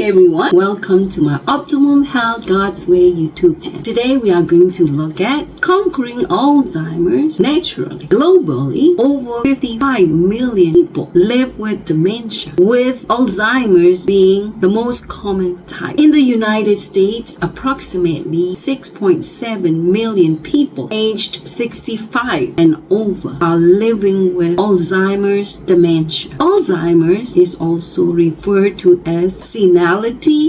everyone, welcome to my Optimum Health God's Way YouTube channel. Today we are going to look at conquering Alzheimer's naturally. Globally, over 55 million people live with dementia, with Alzheimer's being the most common type. In the United States, approximately 6.7 million people aged 65 and over are living with Alzheimer's dementia. Alzheimer's is also referred to as senility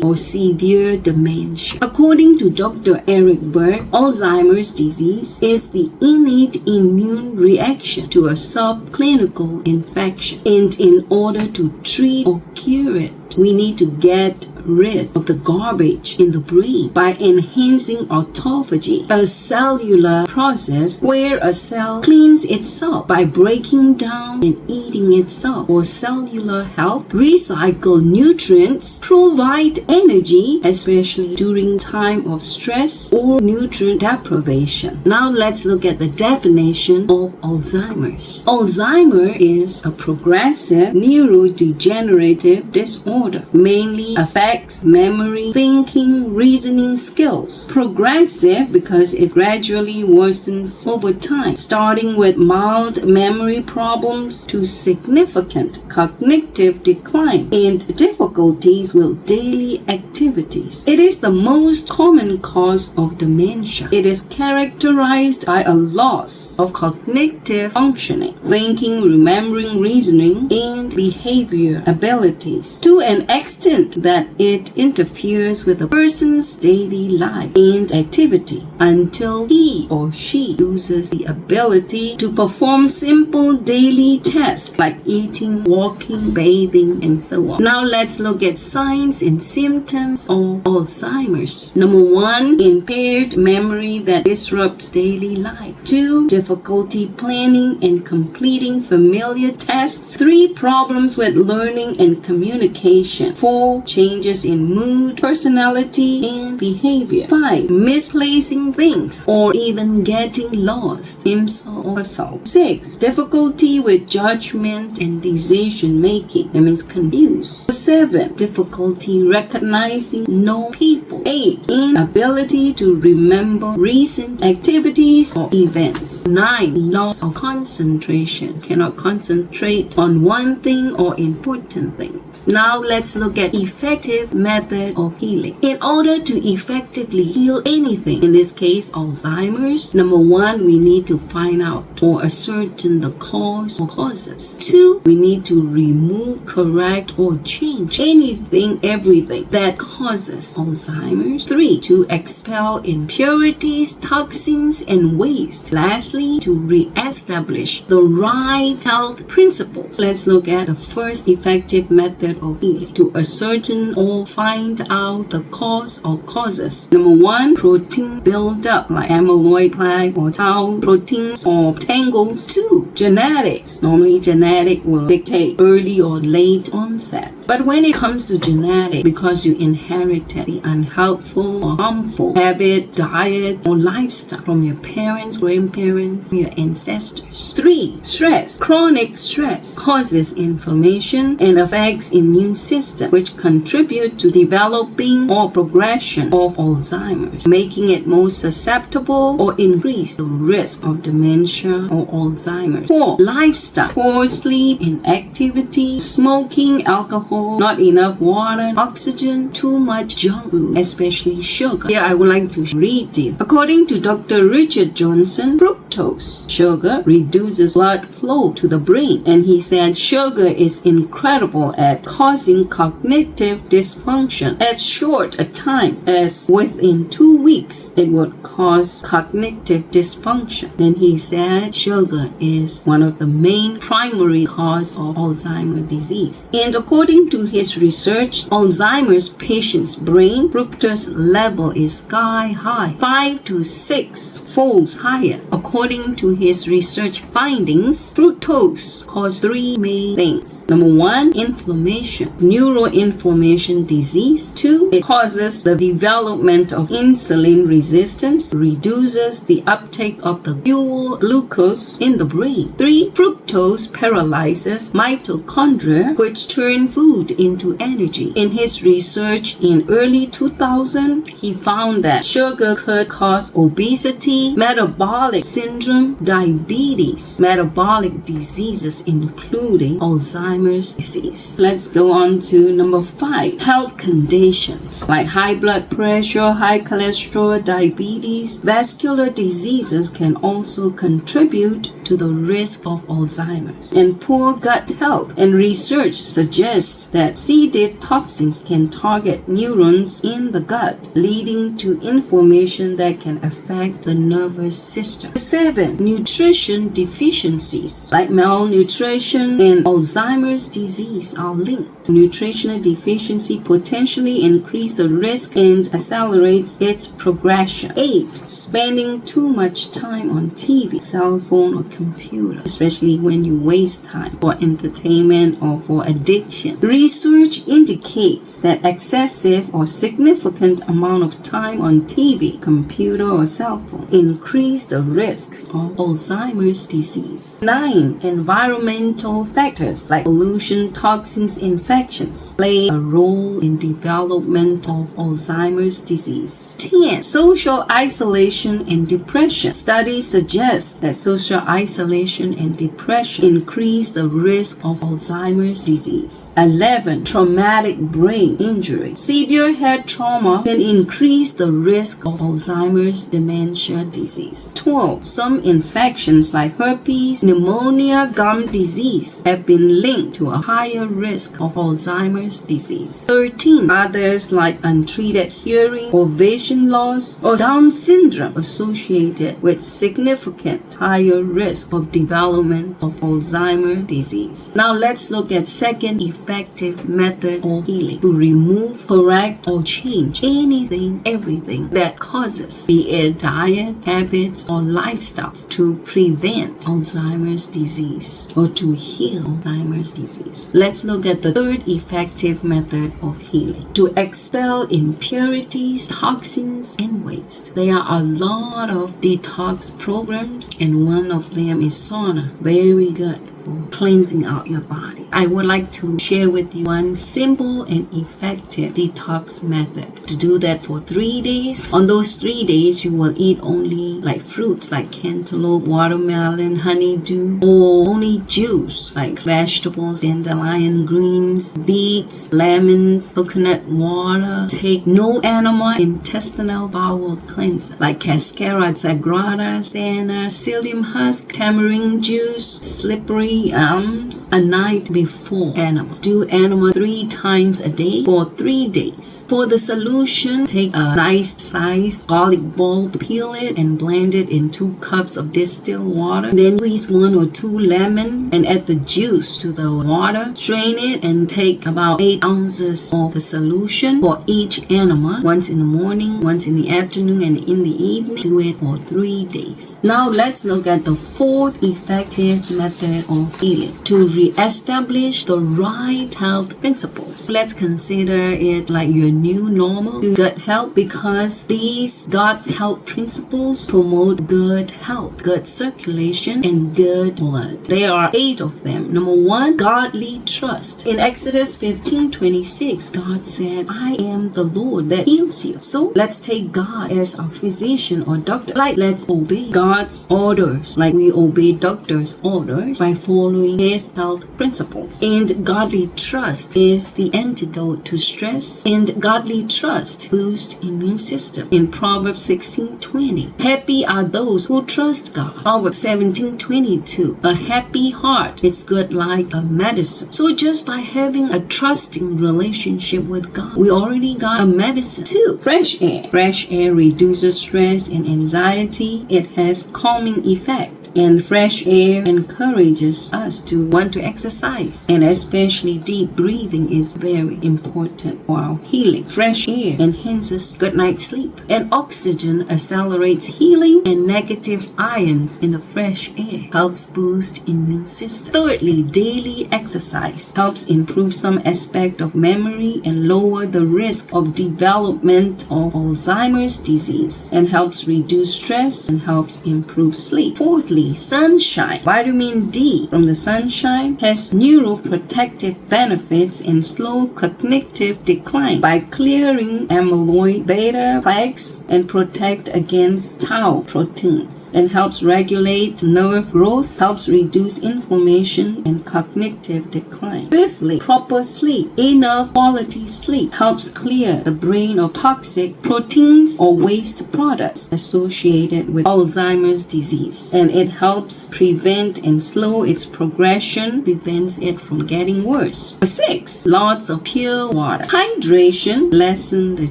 or severe dementia. According to Dr. Eric Berg, Alzheimer's disease is the innate immune reaction to a subclinical infection, and in order to treat or cure it, we need to get rid of the garbage in the brain by enhancing autophagy, a cellular process where a cell cleans itself by breaking down and eating itself. For cellular health, recycle nutrients, provide energy, especially during time of stress or nutrient deprivation. Now let's look at the definition of Alzheimer's. Alzheimer is a progressive neurodegenerative disorder, mainly affects memory, thinking, reasoning skills. Progressive because it gradually worsens over time, starting with mild memory problems to significant cognitive decline and difficulties with daily activities. It is the most common cause of dementia. It is characterized by a loss of cognitive functioning, thinking, remembering, reasoning, and behavior abilities to an extent that it interferes with a person's daily life and activity until he or she loses the ability to perform simple daily tasks like eating, walking, bathing, and so on. Now let's look at signs and symptoms of Alzheimer's. Number 1, impaired memory that disrupts daily life. 2, difficulty planning and completing familiar tasks. 3, problems with learning and communication. 4, changes in mood, personality, and behavior. 5, misplacing things or even getting lost, himself or herself. 6, difficulty with judgment and decision making. That means confused. 7, difficulty recognizing known people. 8, inability to remember recent activities or events. 9, loss of concentration. Cannot concentrate on one thing or important things. Now let's look at effective method of healing. In order to effectively heal anything, in this case Alzheimer's, number 1, we need to find out or ascertain the cause or causes. 2, we need to remove, correct, or change anything, everything that causes Alzheimer's. 3, to expel impurities, toxins, and waste. Lastly, to re-establish the right health principles. Let's look at the first effective method of healing: to ascertain or find out the cause or causes. Number 1, protein buildup like amyloid plaque or tau proteins or tangles. 2, genetics. Normally genetic will dictate early or late onset. But when it comes to genetic, because you inherited the unhelpful or harmful habit, diet, or lifestyle from your parents, grandparents, your ancestors. 3, stress. Chronic stress causes inflammation and affects immune system, which contribute to developing or progression of Alzheimer's, making it more susceptible or increase the risk of dementia or Alzheimer's. 4, lifestyle. Poor sleep, inactivity, smoking, alcohol, not enough water, oxygen, too much junk food, especially sugar. Here I would like to read to you. According to Dr. Richard Johnson, fructose, sugar, reduces blood flow to the brain, and he said sugar is incredible at causing cognitive dysfunction as short a time as within 2 weeks. It would cause cognitive dysfunction, and he said sugar is one of the main primary cause of Alzheimer's disease. And according to his research, Alzheimer's patient's brain fructose level is sky high, 5 to 6 folds higher. According to his research findings, fructose causes 3 main things. Number 1, inflammation, neuroinflammation disease. 2, it causes the development of insulin resistance, reduces the uptake of the fuel glucose in the brain. 3. Fructose paralyzes mitochondria, which turn food into energy. In his research in early 2000, he found that sugar could cause obesity, metabolic syndrome, diabetes, metabolic diseases including Alzheimer's disease. Let's go on to number 5. Health conditions like high blood pressure, high cholesterol, diabetes, vascular diseases can also contribute to the risk of Alzheimer's. And poor gut health. And research suggests that C. diff toxins can target neurons in the gut, leading to inflammation that can affect the nervous system. 7. Nutrition deficiencies like malnutrition and Alzheimer's disease are linked. Nutritional deficiency potentially increases the risk and accelerates its progression. 8. Spending too much time on TV, cell phone, or computer, especially when you waste time for entertainment or for addiction. Research indicates that excessive or significant amount of time on TV, computer, or cell phone increase the risk of Alzheimer's disease. 9. Environmental factors like pollution, toxins, infections play a role in development of Alzheimer's disease. 10. Social isolation and depression. Studies suggest that social isolation and depression increase the risk of Alzheimer's disease. 11. Traumatic brain injury. Severe head trauma can increase the risk of Alzheimer's dementia disease. 12. Some infections like herpes, pneumonia, gum disease have been linked to a higher risk of Alzheimer's disease. 13. Others like untreated hearing or vision loss or Down syndrome associated with significant higher risk of development of Alzheimer's disease. Now let's look at second effective method of healing: to remove, correct, or change anything, everything that causes, be it diet, habits, or lifestyles, to prevent Alzheimer's disease or to heal Alzheimer's disease. Let's look at the third effective method of healing: to expel impurities, toxins, and waste. There are a lot of detox programs, and one of them is sauna. Very good for cleansing out your body. I would like to share with you one simple and effective detox method. To do that for 3 days. On those 3 days, you will eat only like fruits like cantaloupe, watermelon, honeydew, or only juice like vegetables, dandelion greens, beets, lemons, coconut water. Take no animal intestinal bowel cleanser like cascara sagrada, senna, psyllium husk, tamarind juice, slippery almonds a night before enema. Do enema 3 times a day for 3 days. For the solution, take a nice size garlic bulb, peel it, and blend it in 2 cups of distilled water. Then squeeze 1 or 2 lemon and add the juice to the water. Strain it and take about 8 ounces of the solution for each enema. Once in the morning, once in the afternoon, and in the evening. Do it for 3 days. Now let's look at the fourth effective method of healing: to re-establish the right health principles. Let's consider it like your new normal to gut health, because these God's health principles promote good health, good circulation, and good blood. There are 8 of them. Number 1, godly trust. In Exodus 15:26, God said, "I am the Lord that heals you." So let's take God as our physician or doctor. Like, let's obey God's orders, like we obey doctor's orders by following His health principles. And godly trust is the antidote to stress, and godly trust boosts immune system. In Proverbs 16:20, happy are those who trust God. Proverbs 17:22, a happy heart is good like a medicine. So just by having a trusting relationship with God, we already got a medicine too. Fresh air. Fresh air reduces stress and anxiety. It has calming effect. And fresh air encourages us to want to exercise, and especially deep breathing is very important for our healing. Fresh air enhances good night's sleep, and oxygen accelerates healing, and negative ions in the fresh air helps boost immune system. Thirdly, daily exercise helps improve some aspect of memory and lower the risk of development of Alzheimer's disease, and helps reduce stress and helps improve sleep. Fourthly, daily sunshine. Vitamin D from the sunshine has neuroprotective benefits and slow cognitive decline by clearing amyloid beta plaques and protect against tau proteins, and helps regulate nerve growth, helps reduce inflammation and cognitive decline. Fifthly, proper sleep. Enough quality sleep helps clear the brain of toxic proteins or waste products associated with Alzheimer's disease, and it helps prevent and slow its progression, prevents it from getting worse. 6. Lots of pure water. Hydration lessens the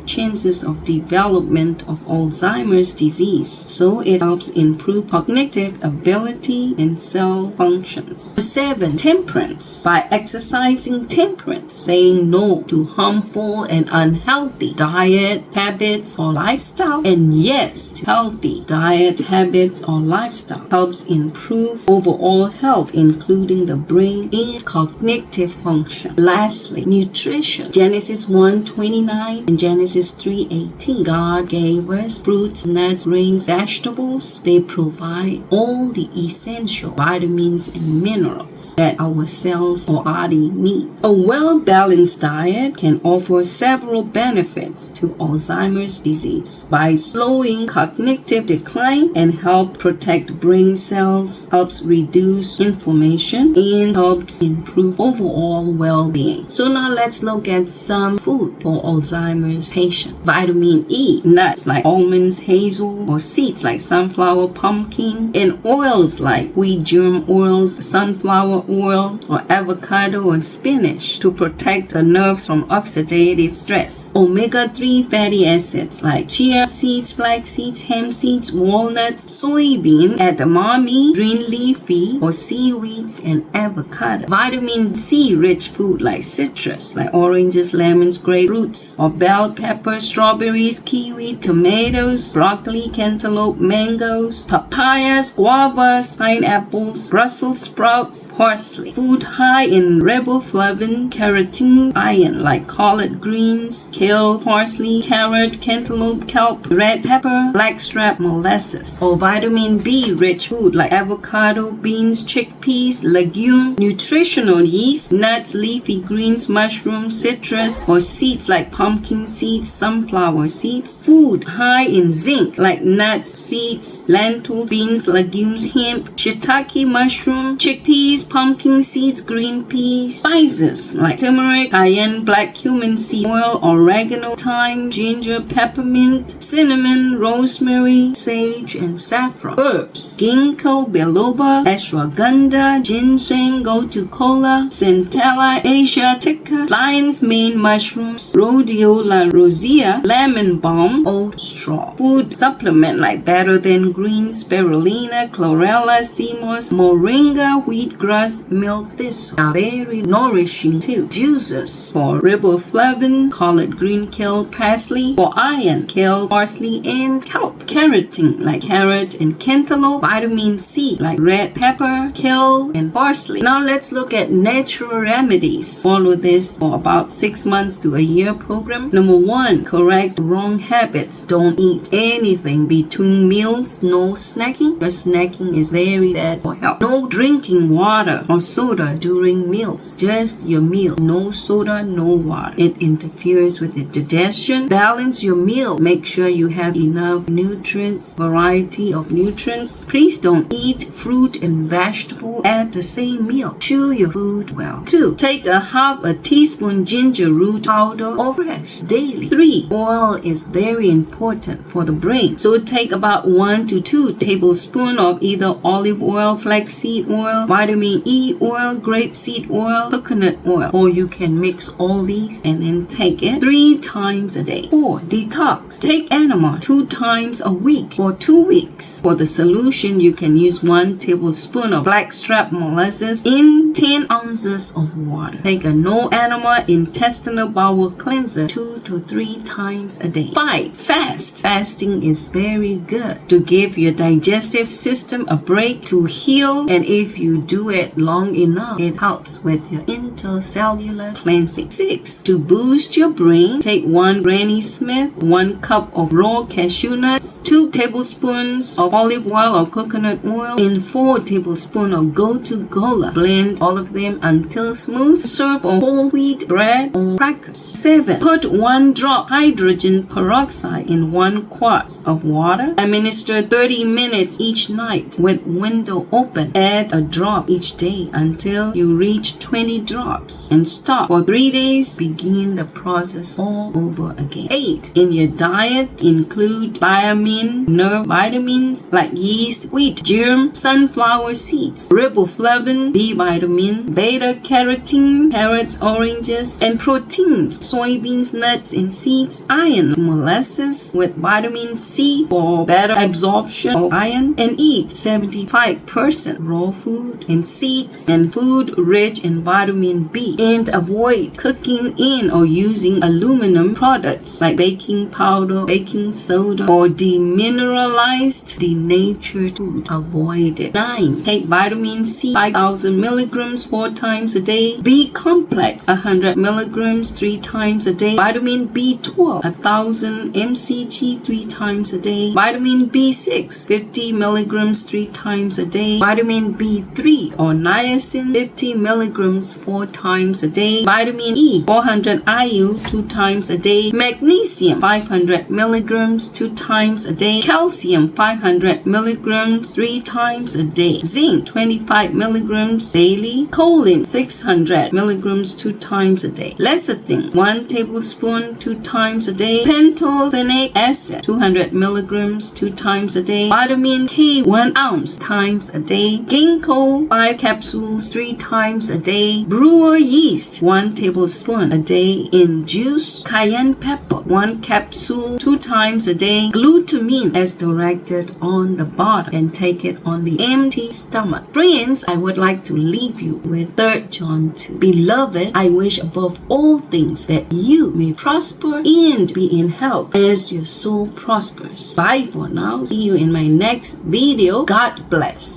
chances of development of Alzheimer's disease, so it helps improve cognitive ability and cell functions. 7. Temperance. By exercising temperance, saying no to harmful and unhealthy diet habits or lifestyle, and yes to healthy diet habits or lifestyle, helps improve overall health, including the brain and cognitive function. Lastly, nutrition. Genesis 1:29 and Genesis 3:18. God gave us fruits, nuts, grains, vegetables. They provide all the essential vitamins and minerals that our cells or body need. A well-balanced diet can offer several benefits to Alzheimer's disease by slowing cognitive decline and help protect brain cells, helps reduce inflammation, and helps improve overall well-being. So now let's look at some food for Alzheimer's patient. Vitamin E, nuts like almonds, hazel, or seeds like sunflower, pumpkin, and oils like wheat germ oils, sunflower oil, or avocado and spinach to protect the nerves from oxidative stress. Omega-3 fatty acids like chia seeds, flax seeds, hemp seeds, walnuts, soybean, edamame, green leafy, or seaweeds, and avocado. Vitamin C rich food like citrus, like oranges, lemons, grapefruits, or bell pepper, strawberries, kiwi, tomatoes, broccoli, cantaloupe, mangoes, papayas, guavas, pineapples, Brussels sprouts, parsley. Food high in riboflavin, carotene, iron like collard greens, kale, parsley, carrot, cantaloupe, kelp, red pepper, blackstrap molasses. Or vitamin B rich food like avocado, beans, chickpeas, legume, nutritional yeast, nuts, leafy greens, mushrooms, citrus, or seeds like pumpkin seeds, sunflower seeds. Food high in zinc like nuts, seeds, lentils, beans, legumes, hemp, shiitake mushroom, chickpeas, pumpkin seeds, green peas. Spices like turmeric, cayenne, black cumin seed oil, oregano, thyme, ginger, peppermint, cinnamon, rosemary, sage, and saffron. Herbs: ginkgo biloba, ashwagandha, ginseng, gotu kola, centella asiatica, lion's mane mushrooms, rhodiola rosea, lemon balm, oat straw. Food supplement like better than greens, spirulina, chlorella, sea moss, moringa, wheatgrass, milk thistle are very nourishing too. Juices for riboflavin, collard green, kale, parsley. For iron, kale, parsley, and kelp. Carotene like carrot and cantaloupe. Vitamin C like red pepper, kale, and parsley. Now let's look at natural remedies. Follow this for about 6 months to a year program. Number 1, correct wrong habits. Don't eat anything between meals. No snacking, because snacking is very bad for health. No drinking water or soda during meals. Just your meal. No soda, no water. It interferes with the digestion. Balance your meal. Make sure you have enough nutrients, variety of nutrients. Please don't eat fruit and vegetable at the same meal. Chew your food well. 2, take a half a teaspoon ginger root powder or fresh daily. 3, oil is very important for the brain. So take about 1 to 2 tablespoons of either olive oil, flaxseed oil, vitamin E oil, grapeseed oil, coconut oil, or you can mix all these and then take it 3 times a day. 4, detox. Take enema 2 times a week for 2 weeks. For the solution, you can use 1 tablespoon of blackstrap molasses in 10 ounces of water. Take a no enema intestinal bowel cleanser 2 to 3 times a day. 5, fast. Fasting is very good to give your digestive system a break to heal, and if you do it long enough, it helps with your intestinal total cellular cleansing. 6. To boost your brain, take 1 Granny Smith, 1 cup of raw cashew nuts, 2 tablespoons of olive oil or coconut oil, and 4 tablespoons of go-to-gola. Blend all of them until smooth. Serve on whole wheat bread or crackers. 7. Put 1 drop hydrogen peroxide in 1 quart of water. Administer 30 minutes each night with window open. Add a drop each day until you reach 20 drops and stop for 3 days. Begin the process all over again. 8. In your diet, include thiamine, nerve vitamins like yeast, wheat germ, sunflower seeds, riboflavin, B vitamin, beta carotene, carrots, oranges, and proteins, soybeans, nuts, and seeds, iron, molasses with vitamin C for better absorption of iron, and eat 75% raw food and seeds and food rich in vitamin B, and avoid cooking in or using aluminum products like baking powder, baking soda, or demineralized, denatured food. Avoid it. 9. Take vitamin C 5,000 milligrams 4 times a day, B complex 100 milligrams 3 times a day, vitamin B12 1,000 mcg 3 times a day, vitamin B6 50 milligrams 3 times a day, vitamin B3 or niacin 50 milligrams 4 times a day, vitamin E 400 IU 2 times a day, magnesium 500 milligrams 2 times a day, calcium 500 milligrams 3 times a day, zinc 25 milligrams daily, choline 600 milligrams 2 times a day, lecithin 1 tablespoon 2 times a day, pantothenic acid 200 milligrams 2 times a day, vitamin K 1 ounce times a day, ginkgo 5 capsules 3 times a day, brewer yeast 1 tablespoon a day in juice, cayenne pepper 1 capsule 2 times a day, glutamine as directed on the bottom, and take it on the empty stomach. Friends, I would like to leave you with 3 John 2. Beloved, I wish above all things that you may prosper and be in health as your soul prospers. Bye for now. See you in my next video. God bless.